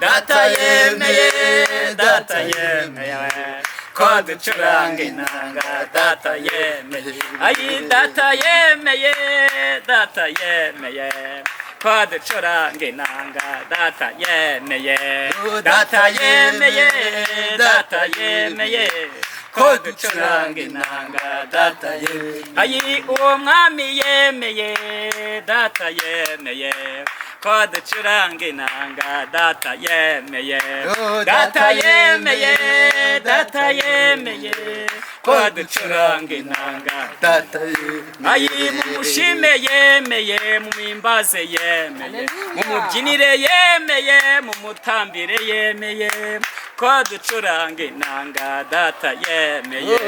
data yemeye ko ducuranga inanga data yemeye ayi data yemeye ko ducuranga inanga data yemeye ko ducuranga inanga data yemeye ayi uwo mwami yemeye data yemeye ko ducuranga inanga data yemeye ko ducuranga inanga data yemeye ayi mumushime yemeye mumimbaze yemeye mumubyinire yemeye mumutambire yemeye ko ducuranga inanga data yemeye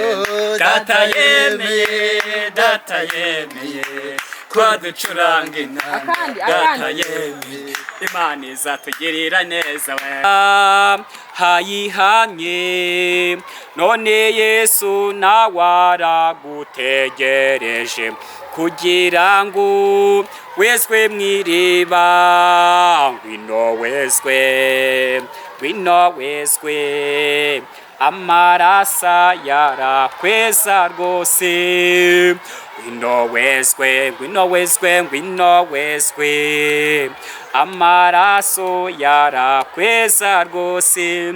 ko ducuranga inanga data yemeye Imana izatugirira neza we hayihamye none Yesu nawe aragutegereje kugira ngo weswe mw'iriba ngwino weswe amarasa yarakweza rwose ngwino weswe amaraso yarakweza rwose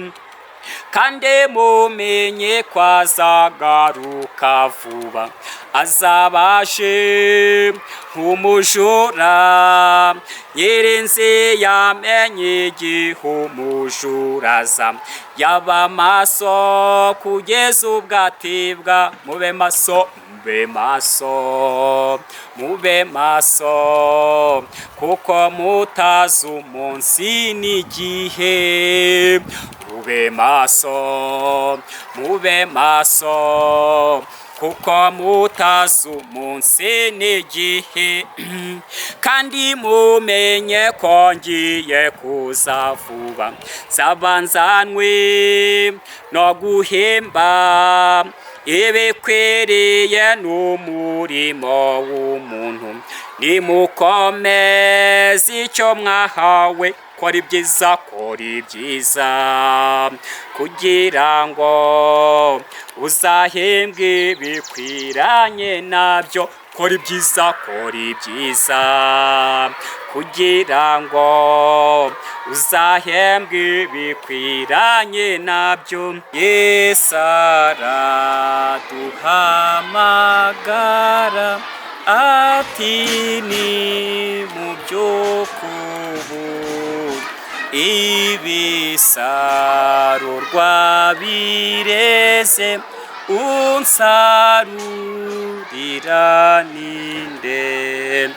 kandi mumenye ko azagaruka vuba azabaje nk'umujura nyirinzi yamenye igihe umujura aza yaba maso kugeza ubwatibwa mube maso kuko mutazi umunsi n'igihe mube maso kuko mutazi umunsi n'igihe kandi mumenye ko ngiye kuza vuba nzabanzanwe no guhemba ibikwiriye n'umurimo w'umuntu nimukomeze icyo mwahawe kora ibyiza kugira ngo uzahembwe bikwiranye nabyo kora ibyiza kugira ngo uzahembwe bikwiranye nabyo Yesu araduhamagara ati ni mu by'ukuri ibisarurwa bireze unsarurira ninde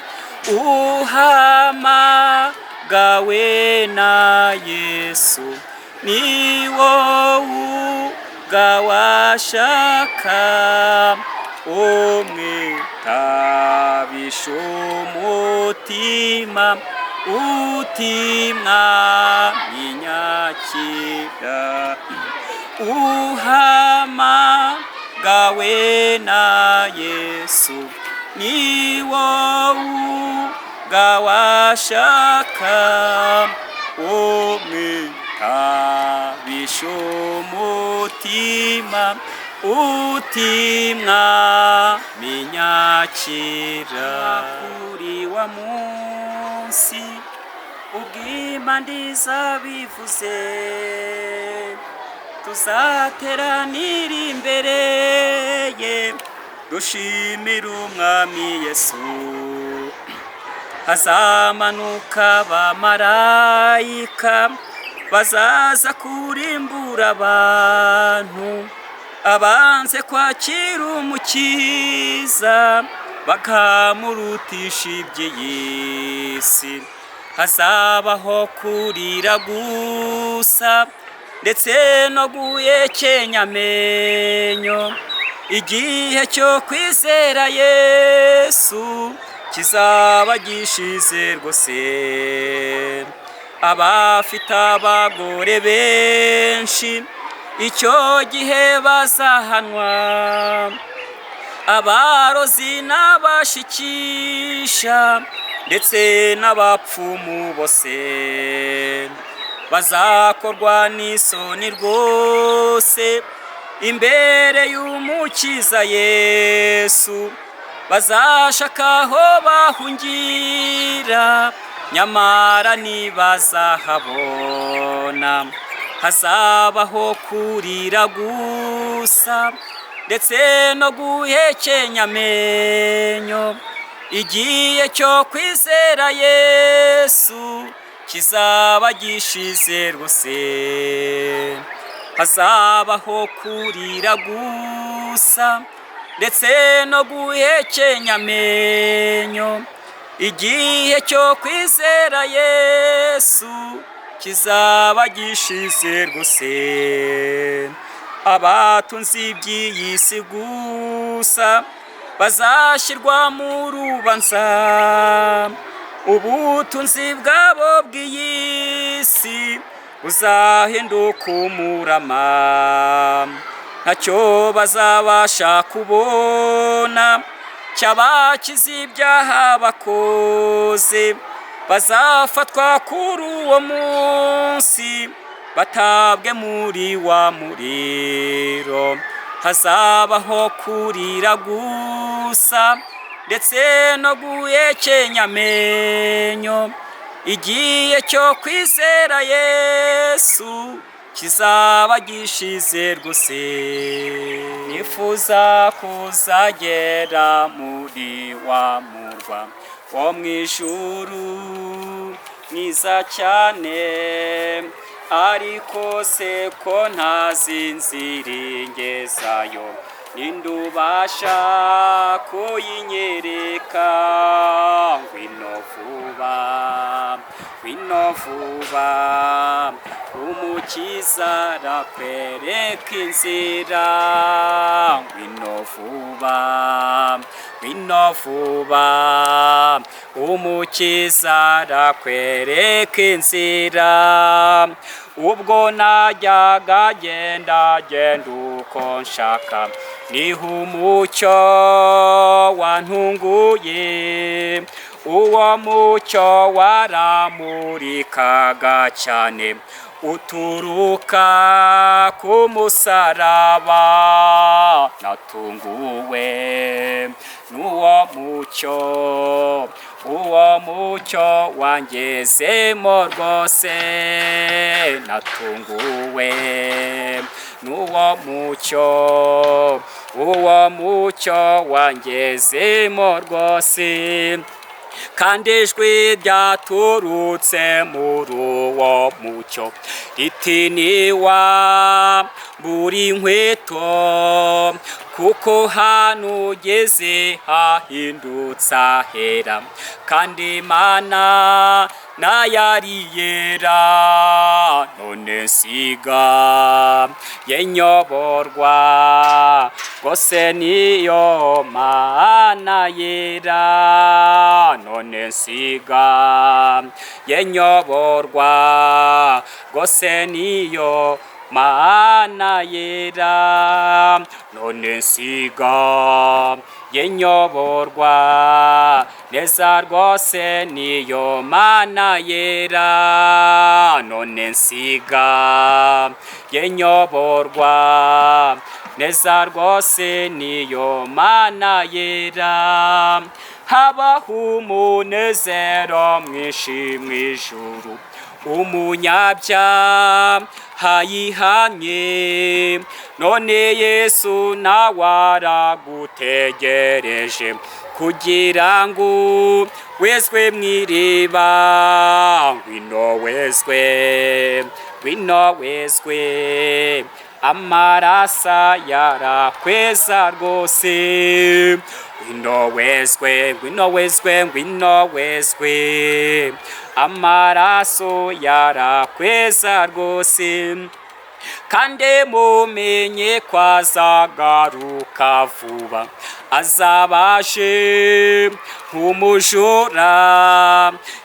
uhamagawe na Yesu ni wowe ugawashaka umwitabisha umutima utimwa minyakira uhamagawe na Yesu ni wowe ugawashaka umwitabisha umutima utimwa minyakira kuri wa munsi ubw'imandiza bivuze tuzateranira imbere ye dushimira umwami Yesu hazamanuka abamarayika bazaza kurimbura abantu abanze kwakira umukiza bakamurutisha iby'iyi si hazabaho kurira gusa ndetse no guhekenya amenyo igihe cyo kwizera Yesu kizaba gishize rwose abafite abagore benshi icyo gihe bazahanwa abarozi n'abashikisha ndetse n'abapfumu bose bazakorwa n'isoni rwose imbere y'umukiza Yesu, bazashaka aho bahungira nyamara ntibazahabona, hazabaho kurira gusa ndetse no guhekenya amenyo. Igihe cyo kwizera Yesu kizaba gishize rwose, hazabaho kurira gusa ndetse no guhekenya amenyo. Igihe cyo kwizera Yesu kizaba gishize rwose. Abatunzi iby'iyi si gusa bazashyirwa mu rubanza, ubutunzi bwabo bw'iyi si buzahinduka umurama, ntacyo bazabasha kubona cyabakiza ibyaha bakoze. Bazafatwa kuri uwo munsi batabwe muri wa muriro, hazabaho kurira gusa ndetse no guhekenya amenyo. Igihe cyo kwizera Yesu kizaba gishize rwose. Nifuza kuzagera muri wa murwa wo mu ijuru mwiza cyane, ariko se ko ntazinziringezayo, ninde ubasha kuyinyereka? Ngwino vuba, ngwino vuba, umukiza arakwereka inzira. Ngwino vuba, ngwino vuba, umukiza arakwereka inzira. Ubwo najyaga genda uko nshaka, niho umucyo wantunguye. Uwo mucyo waramurikaga cyane uturuka ku musaraba. Natunguwe n'uwo mucyo, uwo mucyo wangezemo rwose. Natunguwe n'uwo mucyo, uwo mucyo wangezemo rwose. Kandi ijwi ryaturutse muri uwo mucyo riti niwambura inkweto, kuko hano ugeze hahindutse ahera, kandi Imana nayari yera. None nsiga yenyoborwa rwose niyo Mana yera. None nsiga yenyoborwa rwose niyo Mana yera. None nsiga yenyoborwa neza rwose niyo Mana yera. None nsiga yenyoborwa neza rwose niyo Mana yera. Habaho umunezero mwinshi mu ijuru, umunyabyaha yihamye. None Yesu nawe aragutegereje, kugira ngo wezwe mu iriba. Ngwino wezwe, ngwino wezwe, amaraso yarakweza rwose. Ngwino wezwe, ngwino wezwe, ngwino wezwe, amaraso yarakweza rwose. Kandi mumenye ko azagaruka vuba, azabaje nk'umujura.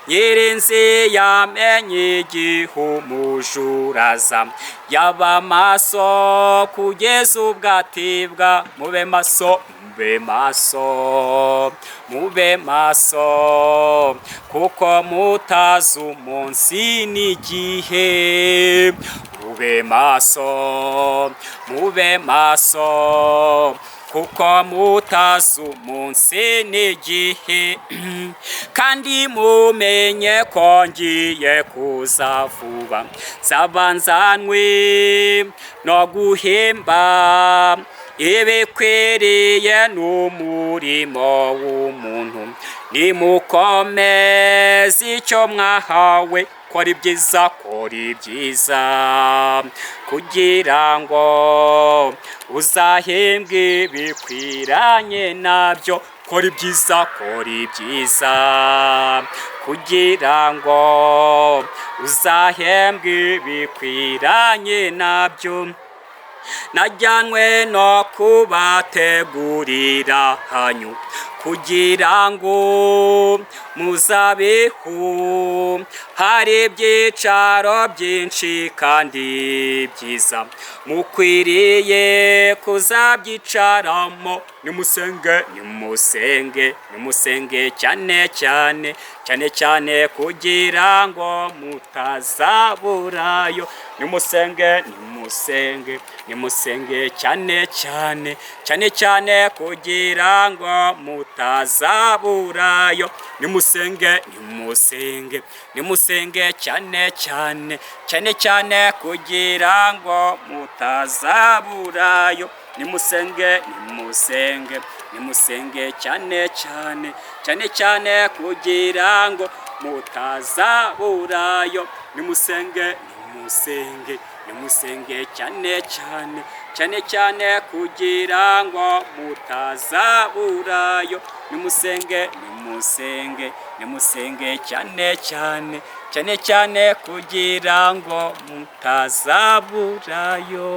Nyirinzi yamenye igihe umujura aza, yaba maso kugeza ubwo atibwa. Mube maso mube maso, mube maso, kuko mutazi umunsi n'igihe. Mube maso, mube maso, kuko mutazi umunsi n'igihe. Kandi mumenye ko ngiye kuza vuba, nzaba nzanywe no guhemba ibikwiriye n'umurimo w'umuntu. Nimukomeze icyo mwahawe, kora ibyiza, kora ibyiza, kugira ngo uzahembwe bikwiranye nabyo. Kora ibyiza, kora ibyiza, kugira ngo uzahembwe bikwiranye nabyo. Najyanwe no kubategurira hanyu, kugira ngo muzabeho hari ibyicaro byinshi kandi byiza, mukwiriye kuzabyicaramo. Nimusenge, nimusenge, nimusenge cyane cyane, cyane cyane kugira ngo mutazaburayo. Nimusenge, nimusenge, nimusenge cyane cyane, cyane cyane kugira ngo mutazaburayo. Nimusenge, nimusenge, nimusenge cyane cyane, cyane cyane kugira ngo mutazaburayo. Nimusenge, nimusenge, nimusenge cyane cyane, cyane cyane kugira ngo mutazaburayo. Nimusenge, nimusenge, nimusenge cyane cyane, cyane cyane kugira ngo mutazaburayo. Nimusenge, nimusenge, nimusenge cyane cyane, cyane cyane kugira ngo mutazaburayo.